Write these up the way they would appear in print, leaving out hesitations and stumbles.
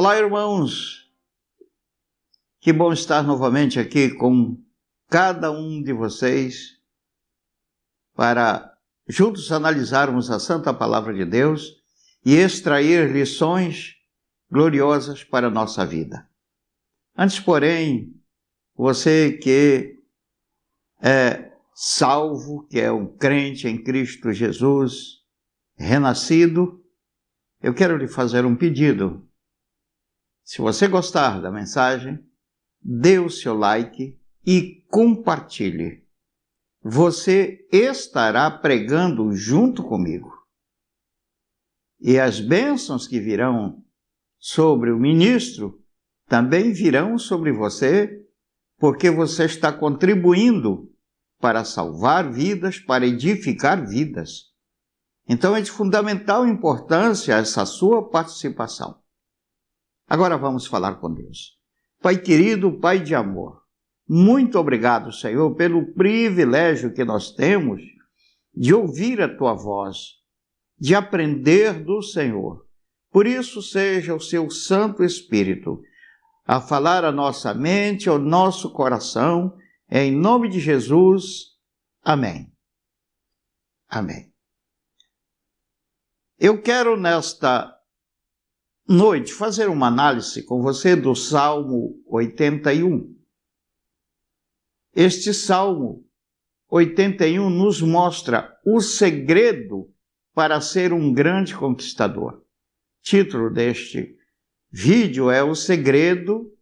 Olá, irmãos. Que bom estar novamente aqui com cada um de vocês para juntos analisarmos a Santa Palavra de Deus e extrair lições gloriosas para a nossa vida. Antes, porém, você que é salvo, que é um crente em Cristo Jesus, renascido, eu quero lhe fazer um pedido. Se você gostar da mensagem, dê o seu like e compartilhe. Você estará pregando junto comigo. E as bênçãos que virão sobre o ministro também virão sobre você, porque você está contribuindo para salvar vidas, para edificar vidas. Então é de fundamental importância essa sua participação. Agora vamos falar com Deus. Pai querido, Pai de amor, muito obrigado, Senhor, pelo privilégio que nós temos de ouvir a Tua voz, de aprender do Senhor. Por isso, seja o Seu Santo Espírito a falar à nossa mente, ao nosso coração, em nome de Jesus. Amém. Amém. Eu quero nesta noite fazer uma análise com você do Salmo 81. Este Salmo 81 nos mostra o segredo para ser um grande conquistador. O título deste vídeo é O Segredo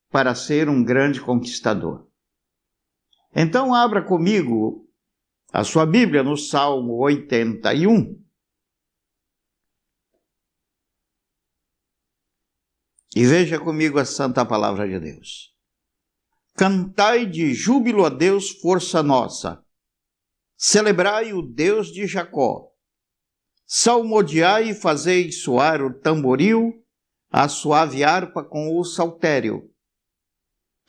para ser um grande conquistador. Então abra comigo a sua Bíblia no Salmo 81. E veja comigo a santa palavra de Deus. Cantai de júbilo a Deus, força nossa. Celebrai o Deus de Jacó. Salmodiai e fazei soar o tamboril, a suave harpa com o saltério.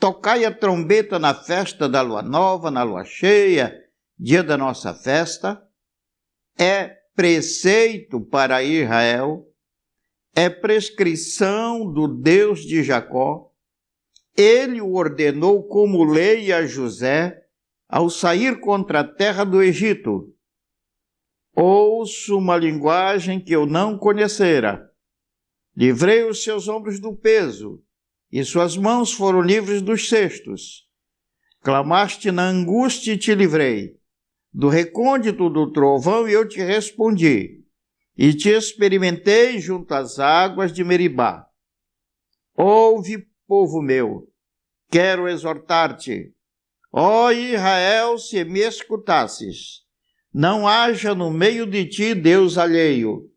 Tocai a trombeta na festa da lua nova, na lua cheia, dia da nossa festa. É preceito para Israel, é prescrição do Deus de Jacó. Ele o ordenou como lei a José, ao sair contra a terra do Egito. Ouço uma linguagem que eu não conhecera. Livrei os seus ombros do peso, e suas mãos foram livres dos cestos. Clamaste na angústia e te livrei. Do recôndito do trovão eu te respondi. E te experimentei junto às águas de Meribá. Ouve, povo meu, quero exortar-te. Ó Israel, se me escutasses, não haja no meio de ti Deus alheio,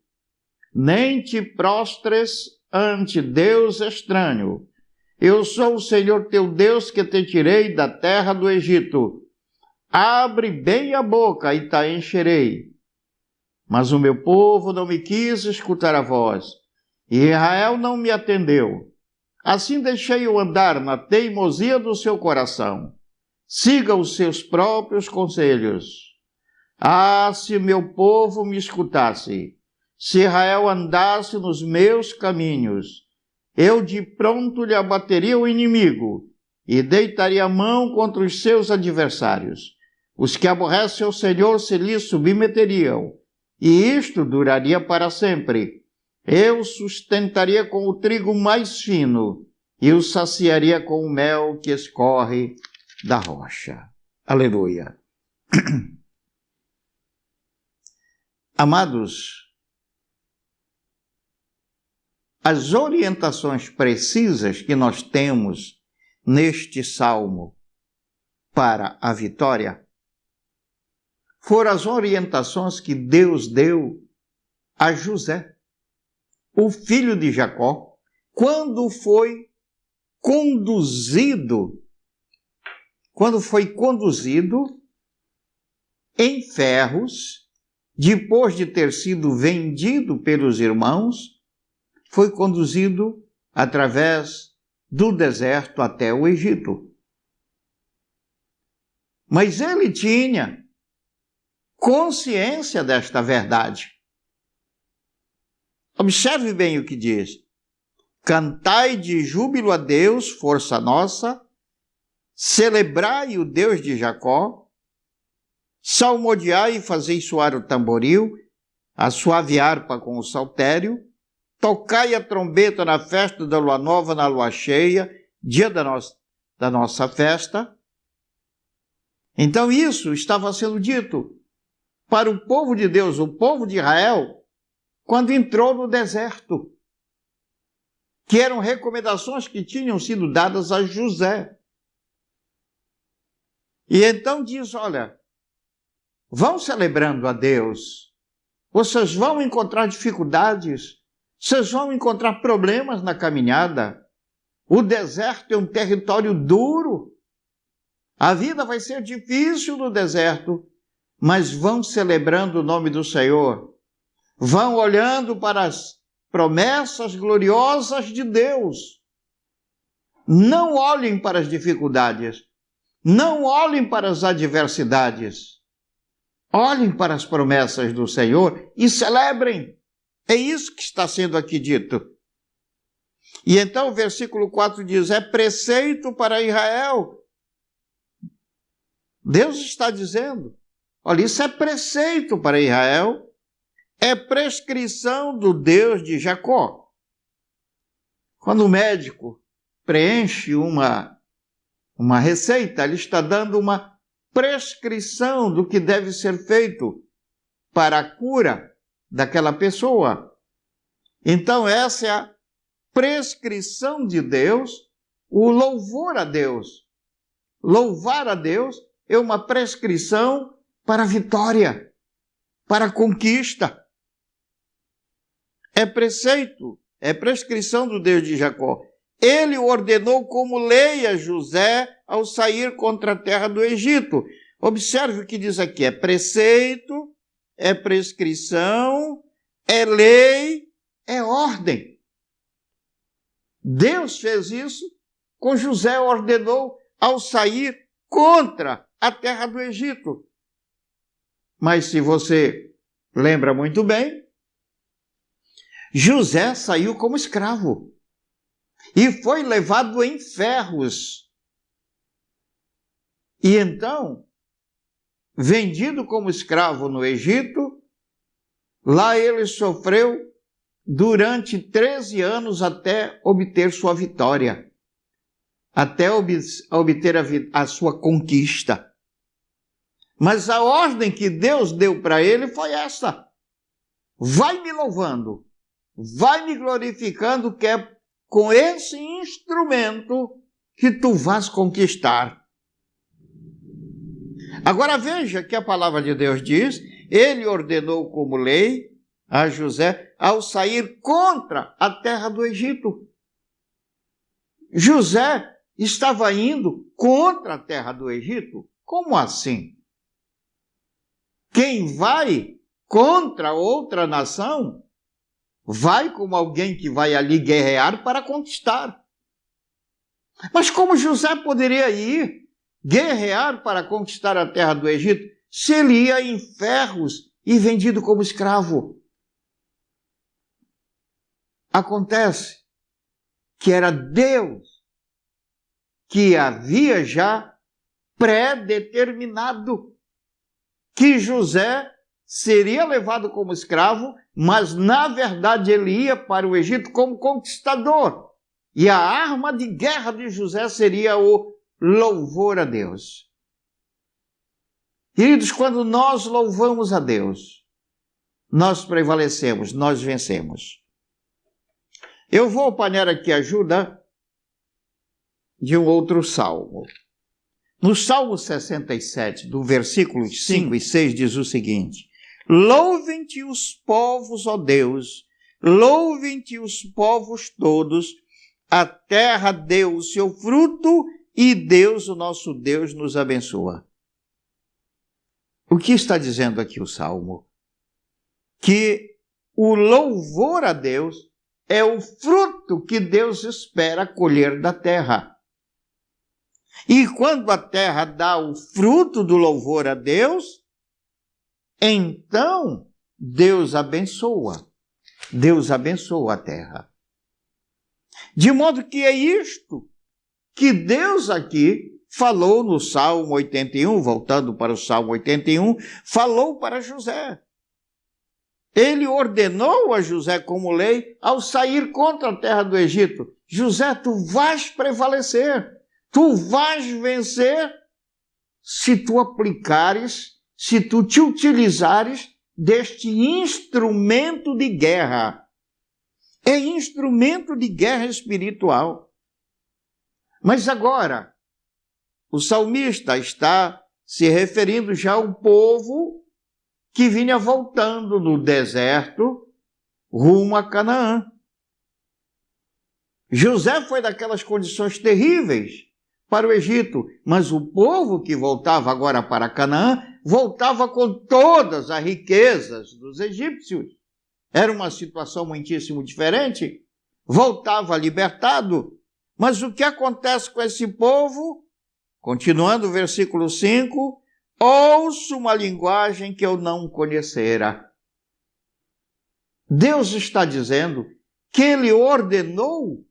nem te prostres ante Deus estranho. Eu sou o Senhor teu Deus que te tirei da terra do Egito. Abre bem a boca e te encherei. Mas o meu povo não me quis escutar a voz, e Israel não me atendeu. Assim deixei-o andar na teimosia do seu coração. Siga os seus próprios conselhos. Ah, se meu povo me escutasse, se Israel andasse nos meus caminhos, eu de pronto lhe abateria o inimigo e deitaria a mão contra os seus adversários. Os que aborrecem o Senhor se lhe submeteriam. E isto duraria para sempre. Eu sustentaria com o trigo mais fino e o saciaria com o mel que escorre da rocha. Aleluia. Amados, as orientações precisas que nós temos neste salmo para a vitória foram as orientações que Deus deu a José, o filho de Jacó, quando foi conduzido em ferros, depois de ter sido vendido pelos irmãos, foi conduzido através do deserto até o Egito. Mas ele tinha consciência desta verdade. Observe bem o que diz. Cantai de júbilo a Deus, força nossa, celebrai o Deus de Jacó, salmodiai e fazei soar o tamboril, a suave harpa com o saltério, tocai a trombeta na festa da lua nova, na lua cheia, dia da nossa festa. Então isso estava sendo dito para o povo de Deus, o povo de Israel, quando entrou no deserto, que eram recomendações que tinham sido dadas a José. E então diz, olha, vão celebrando a Deus, vocês vão encontrar dificuldades, vocês vão encontrar problemas na caminhada. O deserto é um território duro, a vida vai ser difícil no deserto, mas vão celebrando o nome do Senhor, vão olhando para as promessas gloriosas de Deus. Não olhem para as dificuldades, não olhem para as adversidades, olhem para as promessas do Senhor e celebrem. É isso que está sendo aqui dito. E então o versículo 4 diz, é preceito para Israel. Deus está dizendo, olha, isso é preceito para Israel, é prescrição do Deus de Jacó. Quando o médico preenche uma receita, ele está dando uma prescrição do que deve ser feito para a cura daquela pessoa. Então essa é a prescrição de Deus, o louvor a Deus. Louvar a Deus é uma prescrição para a vitória, para a conquista. É preceito, é prescrição do Deus de Jacó. Ele ordenou como lei a José ao sair contra a terra do Egito. Observe o que diz aqui, é preceito, é prescrição, é lei, é ordem. Deus fez isso com José, ordenou ao sair contra a terra do Egito. Mas se você lembra muito bem, José saiu como escravo e foi levado em ferros. E então, vendido como escravo no Egito, lá ele sofreu durante 13 anos até obter sua vitória, até obter a sua conquista. Mas a ordem que Deus deu para ele foi essa: vai me louvando, vai me glorificando, que é com esse instrumento que tu vais conquistar. Agora veja que a palavra de Deus diz, ele ordenou como lei a José ao sair contra a terra do Egito. José estava indo contra a terra do Egito? Como assim? Quem vai contra outra nação, vai como alguém que vai ali guerrear para conquistar. Mas como José poderia ir guerrear para conquistar a terra do Egito, se ele ia em ferros e vendido como escravo? Acontece que era Deus que havia já pré-determinado que José seria levado como escravo, mas na verdade ele ia para o Egito como conquistador. E a arma de guerra de José seria o louvor a Deus. Queridos, quando nós louvamos a Deus, nós prevalecemos, nós vencemos. Eu vou apanhar aqui a ajuda de um outro salmo. No Salmo 67, do versículo 5 e 6, diz o seguinte: louvem-te os povos, ó Deus, louvem-te os povos todos, a terra deu o seu fruto e Deus, o nosso Deus, nos abençoa. O que está dizendo aqui o Salmo? Que o louvor a Deus é o fruto que Deus espera colher da terra. E quando a terra dá o fruto do louvor a Deus, então Deus abençoa. Deus abençoa a terra. De modo que é isto que Deus aqui falou no Salmo 81, voltando para o Salmo 81, falou para José. Ele ordenou a José como lei ao sair contra a terra do Egito: José, tu vais prevalecer, tu vais vencer se tu aplicares, se tu te utilizares deste instrumento de guerra. É instrumento de guerra espiritual. Mas agora, o salmista está se referindo já ao povo que vinha voltando do deserto rumo a Canaã. José foi daquelas condições terríveis para o Egito, mas o povo que voltava agora para Canaã voltava com todas as riquezas dos egípcios. Era uma situação muitíssimo diferente. Voltava libertado. Mas o que acontece com esse povo? Continuando o versículo 5, ouço uma linguagem que eu não conhecera. Deus está dizendo que ele ordenou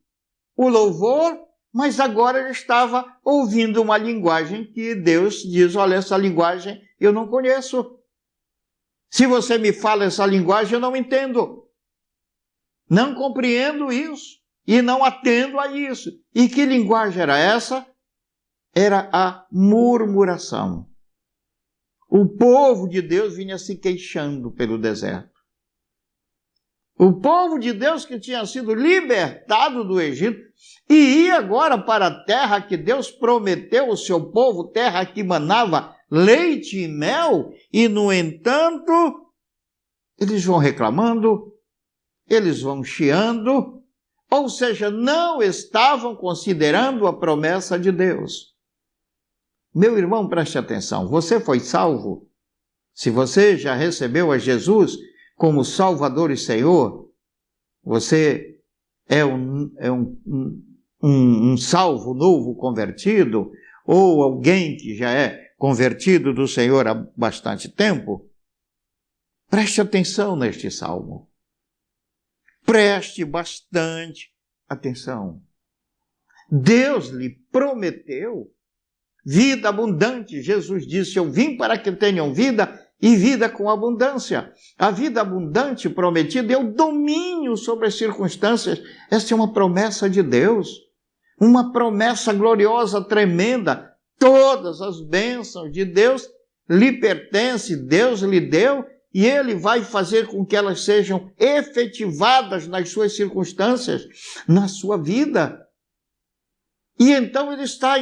o louvor, mas agora ele estava ouvindo uma linguagem que Deus diz: olha, essa linguagem eu não conheço. Se você me fala essa linguagem, eu não entendo. Não compreendo isso e não atendo a isso. E que linguagem era essa? Era a murmuração. O povo de Deus vinha se queixando pelo deserto. O povo de Deus que tinha sido libertado do Egito e ia agora para a terra que Deus prometeu ao seu povo, terra que manava leite e mel, e no entanto, eles vão reclamando, eles vão chiando, ou seja, não estavam considerando a promessa de Deus. Meu irmão, preste atenção, você foi salvo? Se você já recebeu a Jesus como Salvador e Senhor, você é um salvo novo convertido, ou alguém que já é convertido do Senhor há bastante tempo, preste atenção neste salmo. Preste bastante atenção. Deus lhe prometeu vida abundante. Jesus disse: eu vim para que tenham vida e vida com abundância. A vida abundante prometida é o domínio sobre as circunstâncias. Essa é uma promessa de Deus, uma promessa gloriosa, tremenda. Todas as bênçãos de Deus lhe pertencem, Deus lhe deu, e Ele vai fazer com que elas sejam efetivadas nas suas circunstâncias, na sua vida. E então Ele está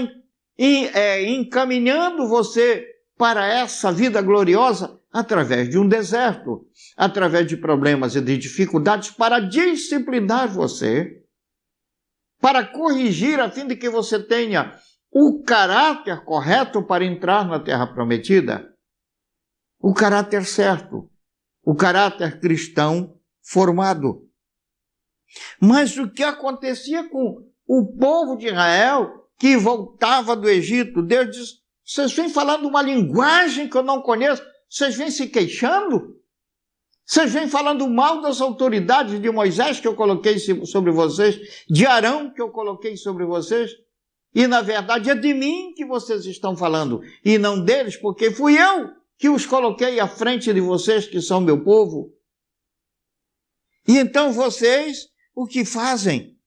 encaminhando você para essa vida gloriosa através de um deserto, através de problemas e de dificuldades, para disciplinar você, para corrigir, a fim de que você tenha o caráter correto para entrar na terra prometida, o caráter certo, o caráter cristão formado. Mas o que acontecia com o povo de Israel que voltava do Egito? Deus diz: vocês vêm falando uma linguagem que eu não conheço, vocês vêm se queixando, vocês vêm falando mal das autoridades de Moisés que eu coloquei sobre vocês, de Arão que eu coloquei sobre vocês, e na verdade é de mim que vocês estão falando, e não deles, porque fui eu que os coloquei à frente de vocês, que são meu povo. E então vocês, o que fazem?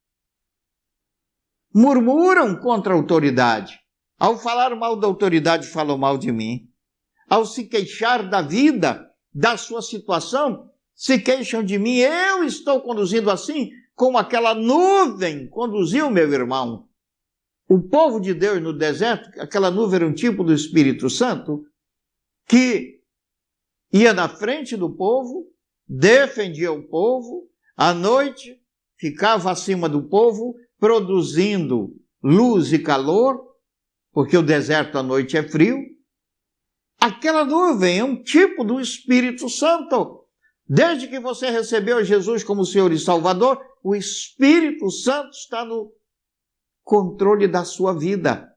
Murmuram contra a autoridade. Ao falar mal da autoridade, falam mal de mim. Ao se queixar da vida, da sua situação, se queixam de mim. Eu estou conduzindo assim, como aquela nuvem conduziu, meu irmão. O povo de Deus no deserto, aquela nuvem era um tipo do Espírito Santo, que ia na frente do povo, defendia o povo, à noite ficava acima do povo, produzindo luz e calor, porque o deserto à noite é frio. Aquela nuvem é um tipo do Espírito Santo. Desde que você recebeu Jesus como Senhor e Salvador, o Espírito Santo está no controle da sua vida.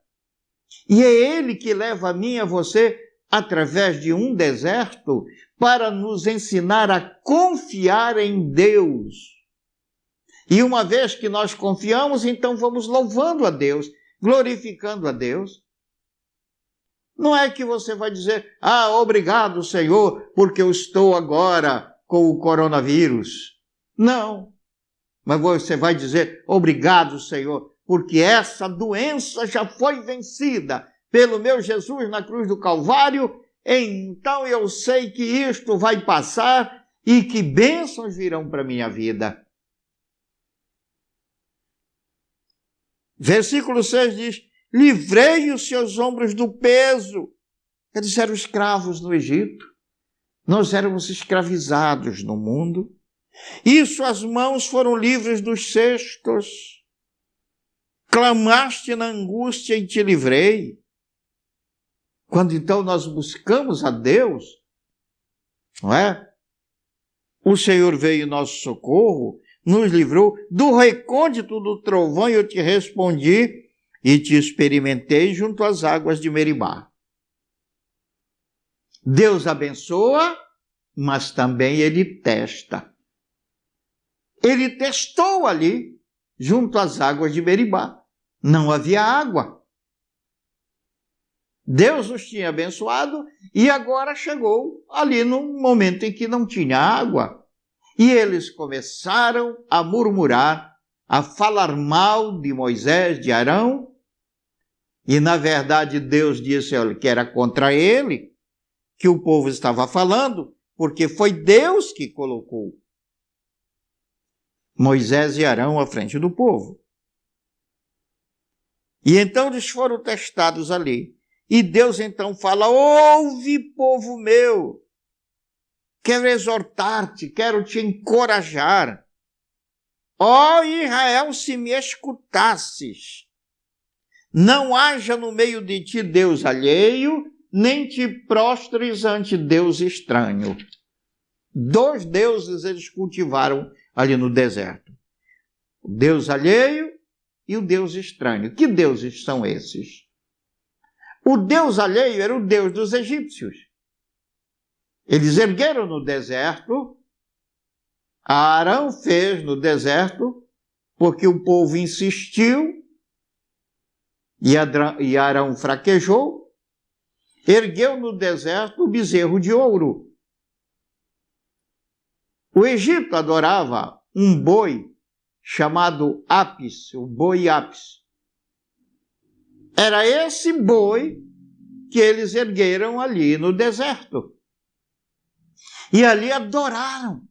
E é Ele que leva a mim e a você através de um deserto para nos ensinar a confiar em Deus. E uma vez que nós confiamos, então vamos louvando a Deus, glorificando a Deus. Não é que você vai dizer, obrigado, Senhor, porque eu estou agora com o coronavírus. Não. Mas você vai dizer, obrigado, Senhor, porque essa doença já foi vencida pelo meu Jesus na cruz do Calvário, então eu sei que isto vai passar e que bênçãos virão para a minha vida. Versículo 6 diz, livrei os seus ombros do peso. Eles eram escravos no Egito. Nós éramos escravizados no mundo. E suas mãos foram livres dos cestos. Clamaste na angústia e te livrei. Quando então nós buscamos a Deus, não é? O Senhor veio em nosso socorro, nos livrou do recôndito do trovão, e eu te respondi e te experimentei junto às águas de Meribá. Deus abençoa, mas também Ele testa. Ele testou ali, junto às águas de Meribá. Não havia água. Deus os tinha abençoado e agora chegou ali num momento em que não tinha água. E eles começaram a murmurar, a falar mal de Moisés, de Arão. E na verdade Deus disse que era contra ele que o povo estava falando, porque foi Deus que colocou Moisés e Arão à frente do povo. E então eles foram testados ali. E Deus então fala, ouve, povo meu, quero exortar-te, quero te encorajar. Ó Israel, se me escutasses, não haja no meio de ti Deus alheio, nem te prostres ante Deus estranho. 2 deuses eles cultivaram ali no deserto. O Deus alheio e o Deus estranho. Que deuses são esses? O Deus alheio era o Deus dos egípcios. Eles ergueram no deserto, Arão fez no deserto, porque o povo insistiu, e Arão fraquejou, ergueu no deserto o bezerro de ouro. O Egito adorava um boi chamado Apis, o boi Apis. Era esse boi que eles ergueram ali no deserto. E ali adoraram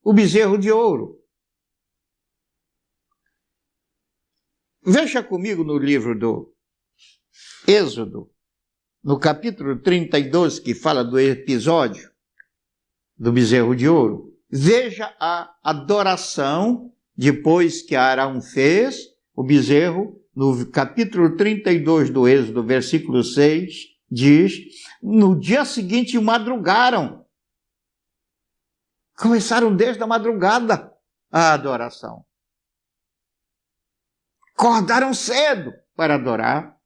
o bezerro de ouro. Veja comigo no livro do Êxodo, no capítulo 32, que fala do episódio do bezerro de ouro. Veja a adoração depois que Arão fez o bezerro. No capítulo 32 do Êxodo, versículo 6, diz, no dia seguinte madrugaram. Começaram desde a madrugada a adoração. Acordaram cedo para adorar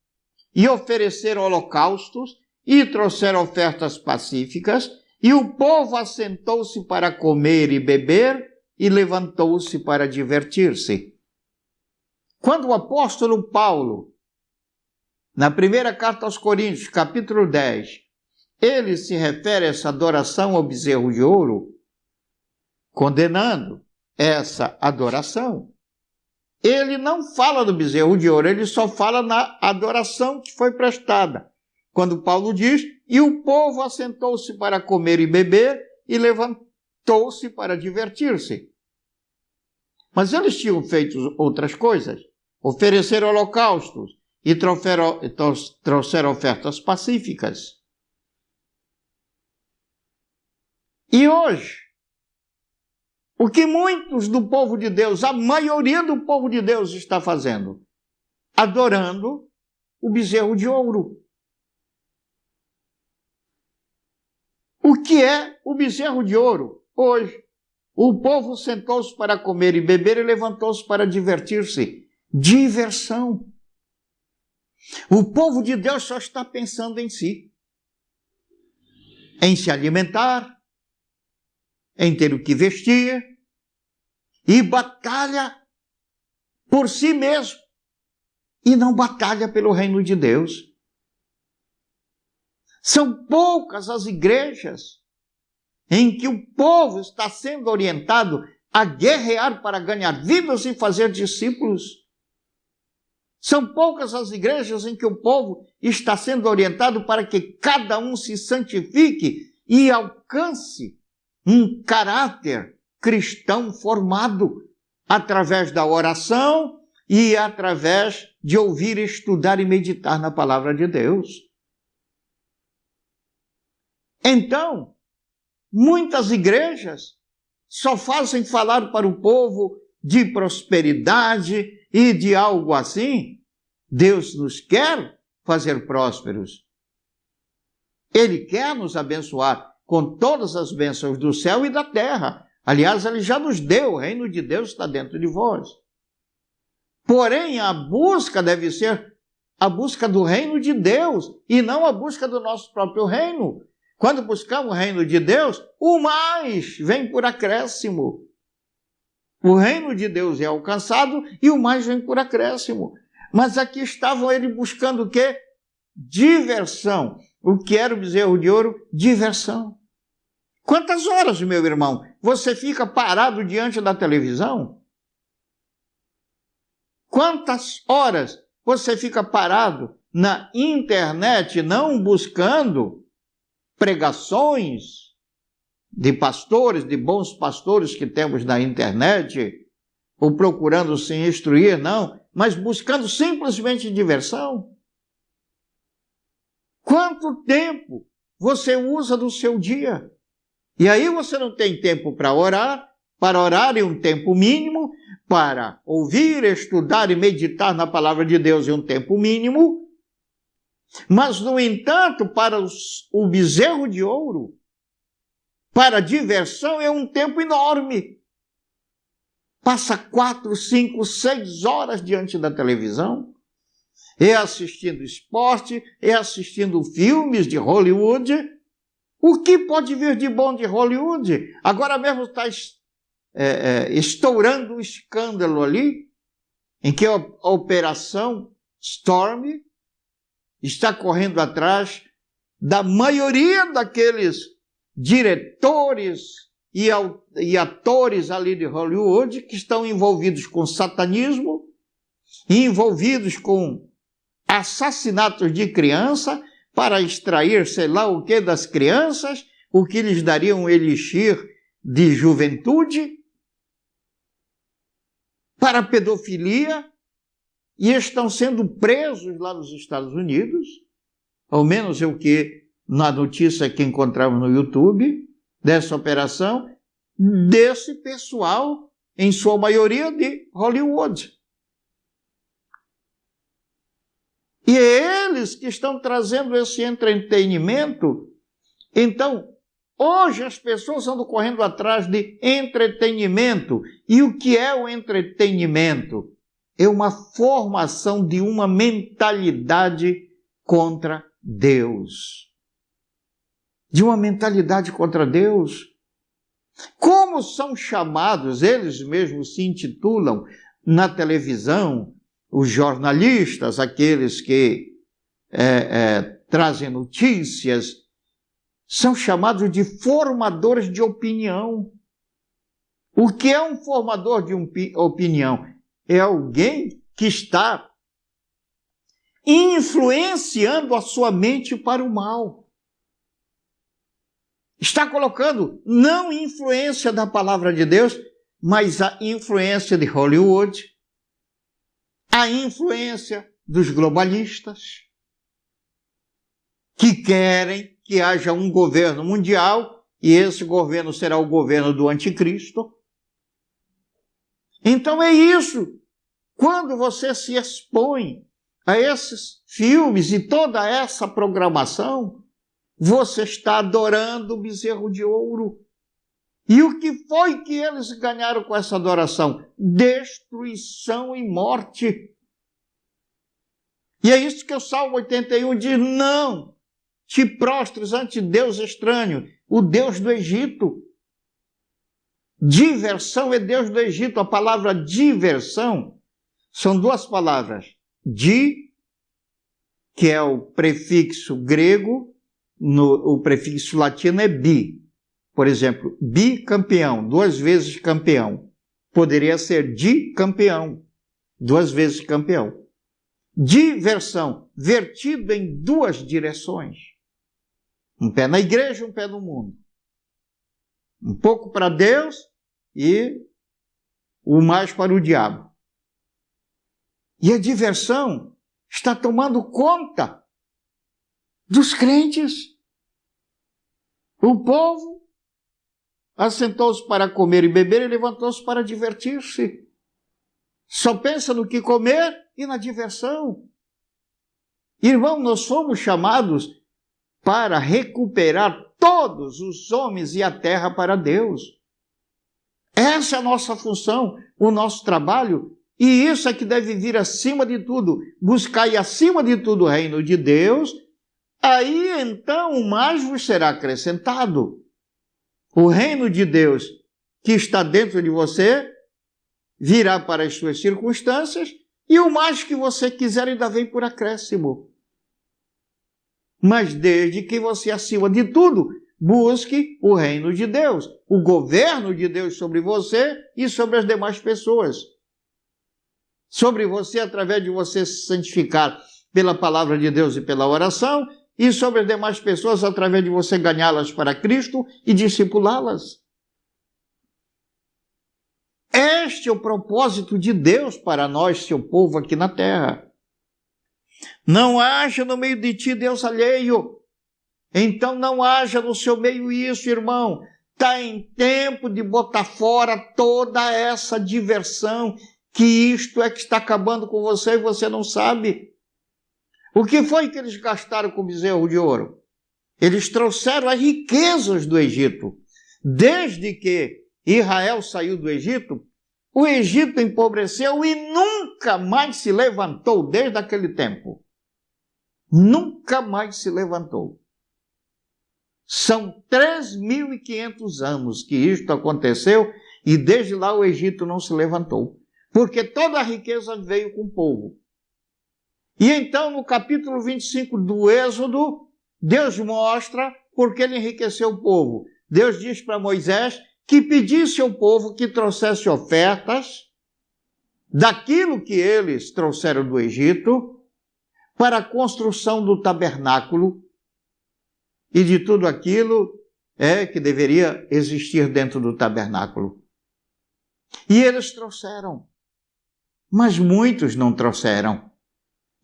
e ofereceram holocaustos e trouxeram ofertas pacíficas, e o povo assentou-se para comer e beber e levantou-se para divertir-se. Quando o apóstolo Paulo, na primeira carta aos Coríntios, capítulo 10, ele se refere a essa adoração ao bezerro de ouro, condenando essa adoração, ele não fala do bezerro de ouro, ele só fala na adoração que foi prestada. Quando Paulo diz, e o povo assentou-se para comer e beber e levantou-se para divertir-se. Mas eles tinham feito outras coisas. Ofereceram holocaustos e trouxeram ofertas pacíficas. E hoje, o que muitos do povo de Deus, a maioria do povo de Deus está fazendo? Adorando o bezerro de ouro. O que é o bezerro de ouro hoje? O povo sentou-se para comer e beber e levantou-se para divertir-se. Diversão. O povo de Deus só está pensando em si, em se alimentar, em ter o que vestir, e batalha por si mesmo e não batalha pelo reino de Deus. São poucas as igrejas em que o povo está sendo orientado a guerrear para ganhar vidas e fazer discípulos. São poucas as igrejas em que o povo está sendo orientado para que cada um se santifique e alcance um caráter cristão formado através da oração e através de ouvir, estudar e meditar na palavra de Deus. Então, muitas igrejas só fazem falar para o povo de prosperidade e de algo assim. Deus nos quer fazer prósperos. Ele quer nos abençoar com todas as bênçãos do céu e da terra. Aliás, Ele já nos deu, o reino de Deus está dentro de vós. Porém, a busca deve ser a busca do reino de Deus e não a busca do nosso próprio reino. Quando buscamos o reino de Deus, o mais vem por acréscimo. O reino de Deus é alcançado e o mais vem por acréscimo. Mas aqui estavam eles buscando o quê? Diversão. O que era o bezerro de ouro? Diversão. Quantas horas, meu irmão, você fica parado diante da televisão? Quantas horas você fica parado na internet, não buscando pregações de pastores, de bons pastores que temos na internet, ou procurando se instruir, não, mas buscando simplesmente diversão? Quanto tempo você usa do seu dia? E aí você não tem tempo para orar em um tempo mínimo, para ouvir, estudar e meditar na palavra de Deus em um tempo mínimo, mas, no entanto, para o bezerro de ouro, para a diversão é um tempo enorme. Passa 4, 5, 6 horas diante da televisão, é assistindo esporte, é assistindo filmes de Hollywood. O que pode vir de bom de Hollywood? Agora mesmo está estourando um escândalo ali, em que a Operação Storm está correndo atrás da maioria daqueles diretores e atores ali de Hollywood que estão envolvidos com satanismo, envolvidos com assassinatos de criança para extrair sei lá o que das crianças, o que lhes daria um elixir de juventude, para pedofilia, e estão sendo presos lá nos Estados Unidos, ao menos é o que na notícia que encontramos no YouTube, dessa operação, desse pessoal, em sua maioria de Hollywood. E é eles que estão trazendo esse entretenimento. Então, hoje as pessoas andam correndo atrás de entretenimento. E o que é o entretenimento? É uma formação de uma mentalidade contra Deus. De uma mentalidade contra Deus. Como são chamados, eles mesmos se intitulam na televisão, os jornalistas, aqueles que trazem notícias, são chamados de formadores de opinião. O que é um formador de opinião? É alguém que está influenciando a sua mente para o mal. Está colocando não influência da palavra de Deus, mas a influência de Hollywood, a influência dos globalistas, que querem que haja um governo mundial, e esse governo será o governo do anticristo. Então é isso. Quando você se expõe a esses filmes e toda essa programação, você está adorando o bezerro de ouro. E o que foi que eles ganharam com essa adoração? Destruição e morte. E é isso que o Salmo 81 diz: não te prostres ante Deus estranho, o Deus do Egito. Diversão é Deus do Egito. A palavra diversão são duas palavras. Di, que é o prefixo grego, o prefixo latino é bi. Por exemplo, bicampeão, 2 vezes campeão. Poderia ser dicampeão, 2 vezes campeão. Diversão, vertido em 2 direções. Um pé na igreja, um pé no mundo. Um pouco para Deus e o mais para o diabo. E a diversão está tomando conta dos crentes. O povo assentou-se para comer e beber e levantou-se para divertir-se. Só pensa no que comer e na diversão. Irmão, nós fomos chamados para recuperar todos os homens e a terra para Deus. Essa é a nossa função, o nosso trabalho, e isso é que deve vir acima de tudo. Buscai acima de tudo o reino de Deus, aí então o mais vos será acrescentado. O reino de Deus que está dentro de você virá para as suas circunstâncias e o mais que você quiser ainda vem por acréscimo. Mas desde que você, acima de tudo, busque o reino de Deus, o governo de Deus sobre você e sobre as demais pessoas. Sobre você, através de você se santificar pela palavra de Deus e pela oração, e sobre as demais pessoas, através de você ganhá-las para Cristo e discipulá-las. Este é o propósito de Deus para nós, seu povo aqui na terra. Não haja no meio de ti Deus alheio. Então não haja no seu meio isso, irmão. Está em tempo de botar fora toda essa diversão, que isto é que está acabando com você e você não sabe. O que foi que eles gastaram com o bezerro de ouro? Eles trouxeram as riquezas do Egito. Desde que Israel saiu do Egito, o Egito empobreceu e nunca mais se levantou desde aquele tempo. Nunca mais se levantou. São 3.500 anos que isto aconteceu e desde lá o Egito não se levantou. Porque toda a riqueza veio com o povo. E então no capítulo 25 do Êxodo, Deus mostra porque ele enriqueceu o povo. Deus diz para Moisés que pedisse ao povo que trouxesse ofertas daquilo que eles trouxeram do Egito para a construção do tabernáculo e de tudo aquilo que deveria existir dentro do tabernáculo. E eles trouxeram, mas muitos não trouxeram.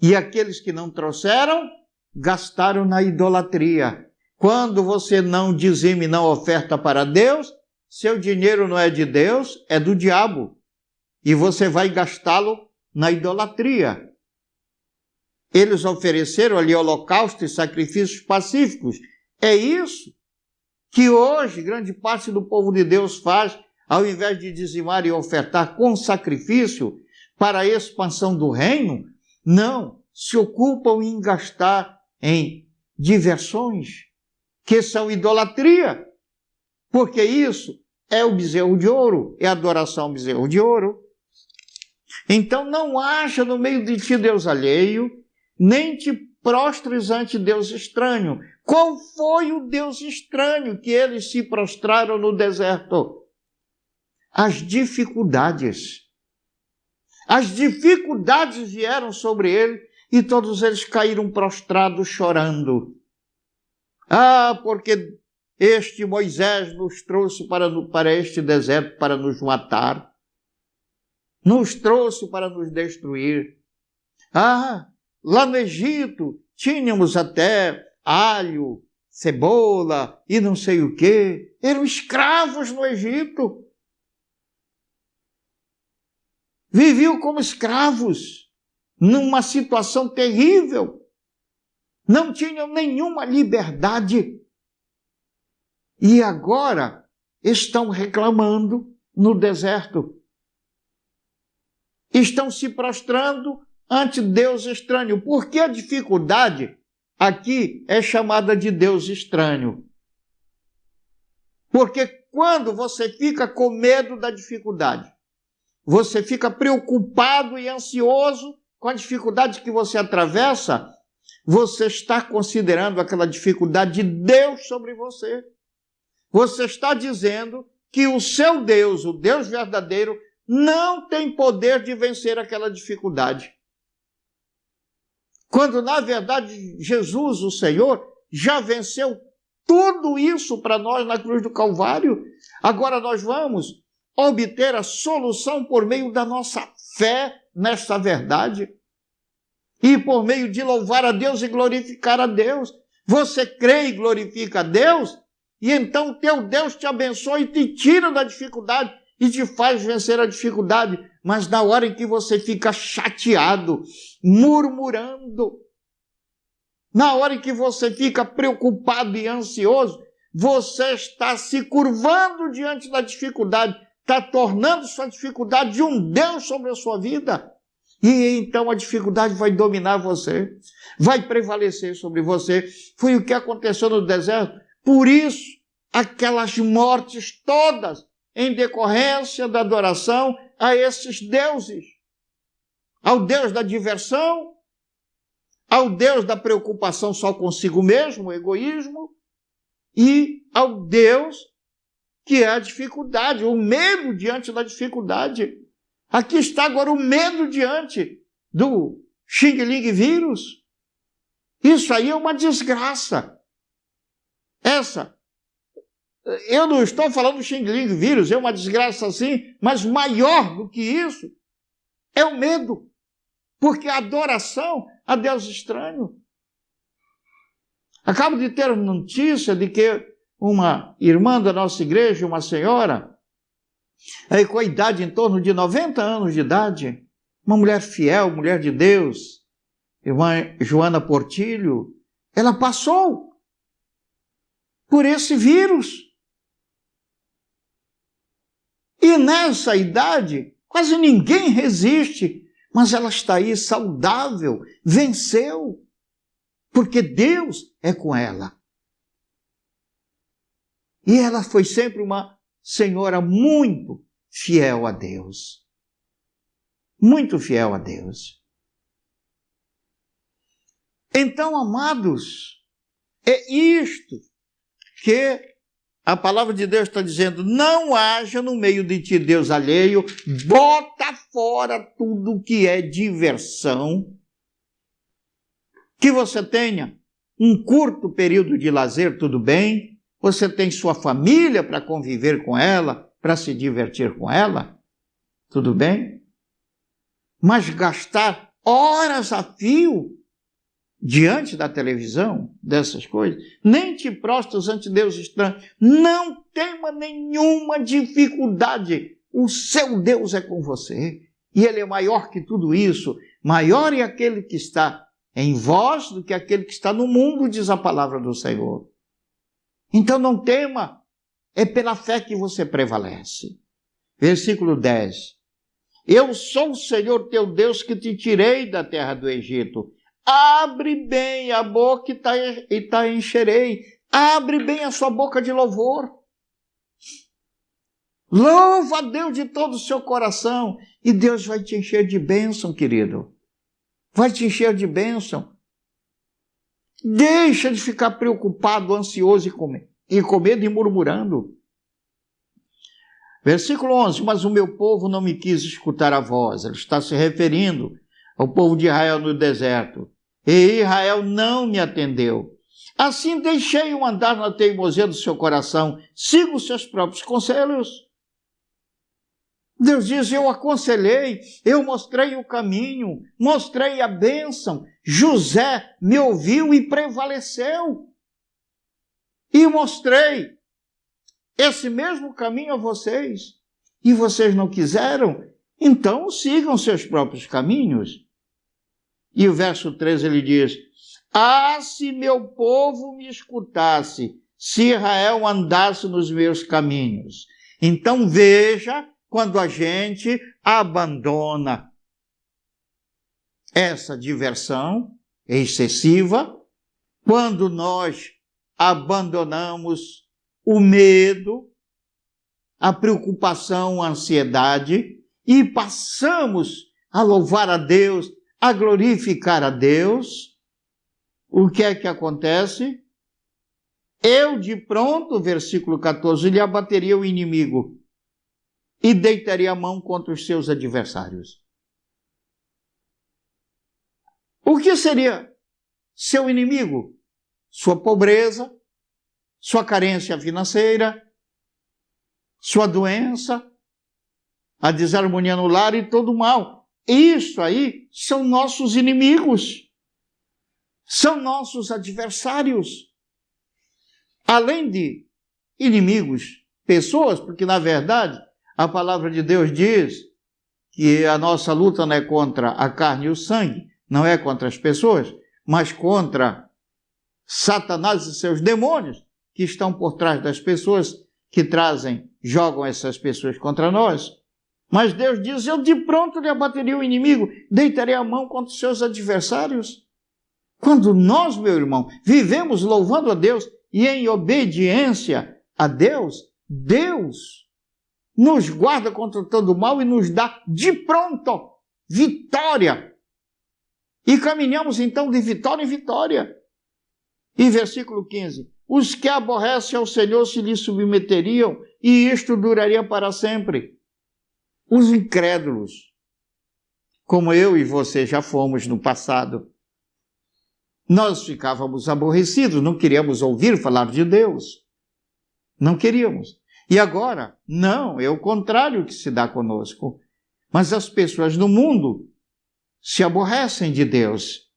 E aqueles que não trouxeram, gastaram na idolatria. Quando você não dizime, não oferta para Deus, seu dinheiro não é de Deus, é do diabo. E você vai gastá-lo na idolatria. Eles ofereceram ali holocausto e sacrifícios pacíficos. É isso que hoje grande parte do povo de Deus faz, ao invés de dizimar e ofertar com sacrifício para a expansão do reino, não, se ocupam em gastar em diversões, que são idolatria, porque isso é o bezerro de ouro, é adoração ao bezerro de ouro. Então não haja no meio de ti Deus alheio, nem te prostres ante Deus estranho. Qual foi o Deus estranho que eles se prostraram no deserto? As dificuldades. As dificuldades vieram sobre ele e todos eles caíram prostrados chorando. Ah, porque este Moisés nos trouxe para este deserto para nos matar. Nos trouxe para nos destruir. Ah, lá no Egito tínhamos até alho, cebola e não sei o quê. Eram escravos no Egito. Viviam como escravos, numa situação terrível. Não tinham nenhuma liberdade. E agora estão reclamando no deserto. Estão se prostrando ante Deus estranho. Porque a dificuldade aqui é chamada de Deus estranho. Porque quando você fica com medo da dificuldade, você fica preocupado e ansioso com a dificuldade que você atravessa, você está considerando aquela dificuldade de Deus sobre você. Você está dizendo que o seu Deus, o Deus verdadeiro, não tem poder de vencer aquela dificuldade. Quando, na verdade, Jesus, o Senhor, já venceu tudo isso para nós na cruz do Calvário. Agora nós vamos obter a solução por meio da nossa fé nesta verdade. E por meio de louvar a Deus e glorificar a Deus. Você crê e glorifica a Deus, e então teu Deus te abençoa e te tira da dificuldade e te faz vencer a dificuldade. Mas na hora em que você fica chateado, murmurando, na hora em que você fica preocupado e ansioso, você está se curvando diante da dificuldade, está tornando sua dificuldade de um Deus sobre a sua vida. E então a dificuldade vai dominar você, vai prevalecer sobre você. Foi o que aconteceu no deserto. Por isso, aquelas mortes todas em decorrência da adoração a esses deuses. Ao Deus da diversão, ao Deus da preocupação só consigo mesmo, o egoísmo, e ao Deus que é a dificuldade, o medo diante da dificuldade. Aqui está agora o medo diante do Xing Ling vírus. Isso aí é uma desgraça. Eu não estou falando do Xing Ling vírus, é uma desgraça assim, mas maior do que isso é o medo. Porque a adoração a Deus estranho. Acabo de ter notícia de que uma irmã da nossa igreja, uma senhora, aí com a idade em torno de 90 anos de idade, uma mulher fiel, mulher de Deus, irmã Joana Portilho, ela passou por esse vírus. E nessa idade, quase ninguém resiste, mas ela está aí saudável, venceu, porque Deus é com ela. E ela foi sempre uma senhora muito fiel a Deus. Muito fiel a Deus. Então, amados, é isto que a palavra de Deus está dizendo: não haja no meio de ti Deus alheio, bota fora tudo que é diversão, que você tenha um curto período de lazer, tudo bem, você tem sua família para conviver com ela, para se divertir com ela, tudo bem, mas gastar horas a fio diante da televisão, dessas coisas, nem te prostras ante Deus estranho, não tema nenhuma dificuldade, o seu Deus é com você, e Ele é maior que tudo isso, maior é aquele que está em vós do que aquele que está no mundo, diz a palavra do Senhor. Então não tema, é pela fé que você prevalece. Versículo 10. Eu sou o Senhor teu Deus que te tirei da terra do Egito. Abre bem a boca e te encherei. Abre bem a sua boca de louvor. Louva a Deus de todo o seu coração. E Deus vai te encher de bênção, querido. Vai te encher de bênção. Deixa de ficar preocupado, ansioso e com medo e murmurando. Versículo 11. Mas o meu povo não me quis escutar a voz. Ele está se referindo ao povo de Israel no deserto. E Israel não me atendeu. Assim deixei-o andar na teimosia do seu coração. Siga os seus próprios conselhos. Deus diz: eu aconselhei, eu mostrei o caminho, mostrei a bênção. José me ouviu e prevaleceu. E mostrei esse mesmo caminho a vocês. E vocês não quiseram? Então sigam seus próprios caminhos. E o verso 13 ele diz: ah, se meu povo me escutasse, se Israel andasse nos meus caminhos. Então veja, quando a gente abandona essa diversão excessiva, quando nós abandonamos o medo, a preocupação, a ansiedade, e passamos a louvar a Deus, a glorificar a Deus, o que é que acontece? Eu de pronto, versículo 14, lhe abateria o inimigo e deitaria a mão contra os seus adversários. O que seria seu inimigo? Sua pobreza, sua carência financeira, sua doença, a desarmonia no lar e todo o mal. Isso aí são nossos inimigos, são nossos adversários. Além de inimigos, pessoas, porque na verdade a palavra de Deus diz que a nossa luta não é contra a carne e o sangue, não é contra as pessoas, mas contra Satanás e seus demônios que estão por trás das pessoas, que jogam essas pessoas contra nós. Mas Deus diz, eu de pronto lhe abateria o inimigo, deitarei a mão contra os seus adversários. Quando nós, meu irmão, vivemos louvando a Deus e em obediência a Deus, Deus nos guarda contra todo o mal e nos dá de pronto vitória. E caminhamos então de vitória em vitória. E versículo 15, os que aborrecem ao Senhor se lhe submeteriam, e isto duraria para sempre. Os incrédulos, como eu e você já fomos no passado, nós ficávamos aborrecidos, não queríamos ouvir falar de Deus. Não queríamos. E agora, não, é o contrário que se dá conosco. Mas as pessoas no mundo se aborrecem de Deus,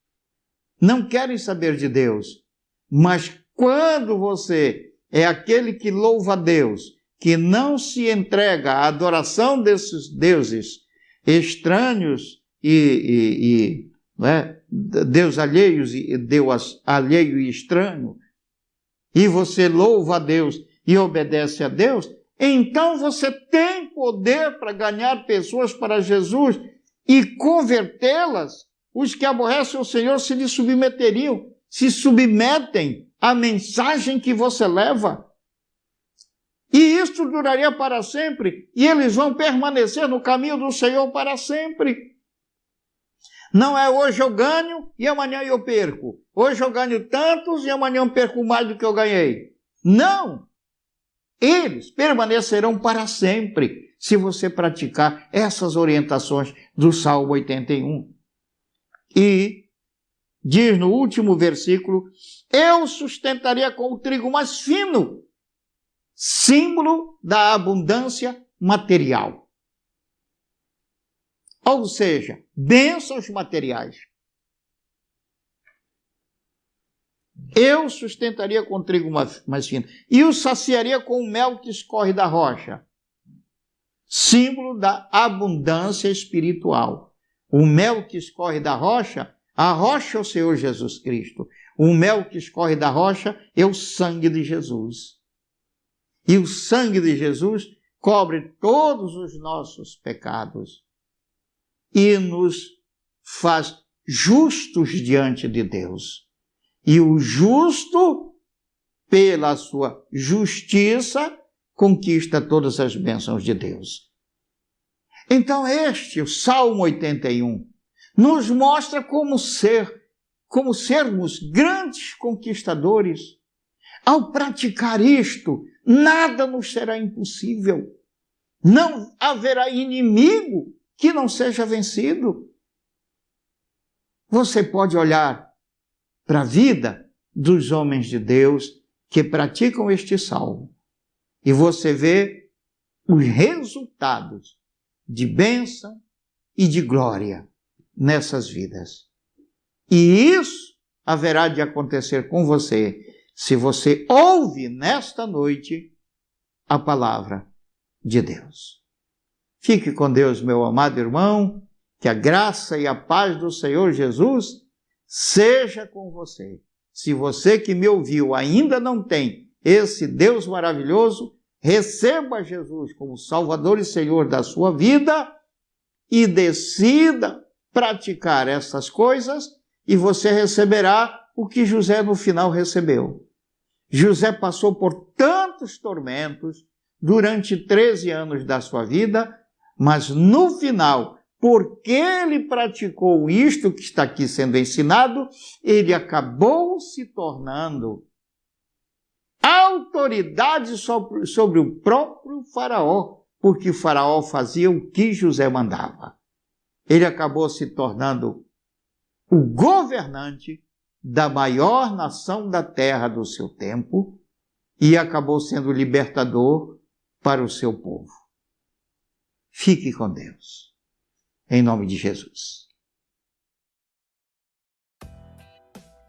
não querem saber de Deus. Mas quando você é aquele que louva a Deus, que não se entrega à adoração desses deuses estranhos Deus alheios e Deus alheio e estranho, e você louva a Deus e obedece a Deus, então você tem poder para ganhar pessoas para Jesus e convertê-las. Os que aborrecem o Senhor se lhe submeteriam, se submetem à mensagem que você leva. E isso duraria para sempre, e eles vão permanecer no caminho do Senhor para sempre. Não é hoje eu ganho e amanhã eu perco. Hoje eu ganho tantos e amanhã eu perco mais do que eu ganhei. Não! Eles permanecerão para sempre, se você praticar essas orientações do Salmo 81. E diz no último versículo, eu sustentaria com o trigo mais fino, símbolo da abundância material. Ou seja, bênçãos materiais. Eu sustentaria com trigo mais fino e o saciaria com o mel que escorre da rocha, símbolo da abundância espiritual. O mel que escorre da rocha, a rocha é o Senhor Jesus Cristo. O mel que escorre da rocha é o sangue de Jesus. E o sangue de Jesus cobre todos os nossos pecados e nos faz justos diante de Deus. E o justo, pela sua justiça, conquista todas as bênçãos de Deus. Então o Salmo 81, nos mostra como sermos grandes conquistadores. Ao praticar isto, nada nos será impossível. Não haverá inimigo que não seja vencido. Você pode olhar para a vida dos homens de Deus que praticam este salmo e você vê os resultados de bênção e de glória nessas vidas. E isso haverá de acontecer com você se você ouve nesta noite a palavra de Deus. Fique com Deus, meu amado irmão, que a graça e a paz do Senhor Jesus seja com você. Se você que me ouviu ainda não tem esse Deus maravilhoso, receba Jesus como Salvador e Senhor da sua vida e decida praticar essas coisas e você receberá o que José no final recebeu. José passou por tantos tormentos, durante 13 anos da sua vida, mas no final, porque ele praticou isto que está aqui sendo ensinado, ele acabou se tornando autoridade sobre o próprio Faraó, porque o Faraó fazia o que José mandava. Ele acabou se tornando o governante da maior nação da terra do seu tempo e acabou sendo libertador para o seu povo. Fique com Deus. Em nome de Jesus.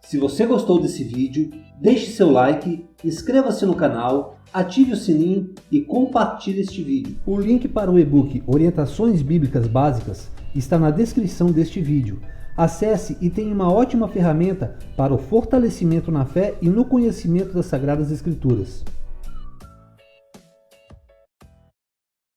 Se você gostou desse vídeo, deixe seu like, inscreva-se no canal, ative o sininho e compartilhe este vídeo. O link para o e-book Orientações Bíblicas Básicas está na descrição deste vídeo. Acesse e tenha uma ótima ferramenta para o fortalecimento na fé e no conhecimento das Sagradas Escrituras.